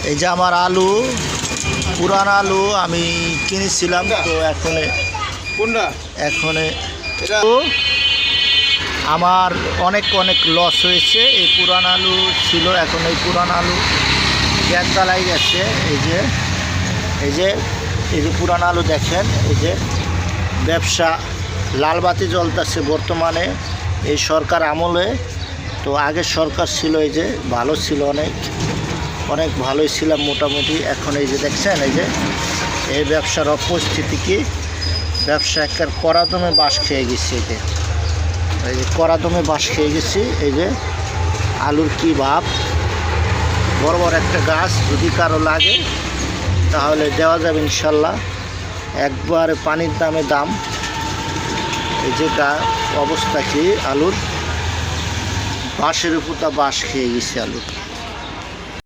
এই যে আমার আলু, পুরান আলু আমি কিনেছিলাম, তো এখন আমার অনেক লস হয়েছে। এই পুরান আলু ছিল, এখন এই পুরান আলু গ্যাঁদালাই গেছে। এই যে পুরান আলু দেখেন, এই যে ব্যবসা লালবাতি জ্বলতেছে বর্তমানে এই সরকার আমলে। তো আগের সরকার ছিল, এই যে ভালো ছিল, অনেক ভালোই ছিলাম মোটামুটি। এখন এই যে দেখছেন, এই যে এই ব্যবসার অপরিস্থিতি কি, ব্যবসা একটা করাদমে বাস খেয়ে গেছে। এই যে করাদমে বাস খেয়ে গেছি। এই যে আলুর কি ভাব, বড় বড় একটা গাছ, যদি কারো লাগে তাহলে দেওয়া যাবে ইনশাল্লাহ। একবার পানির দাম। এই যে অবস্থা কি আলুর, বাঁশের উপর বাঁশ খেয়ে গেছে আলুর।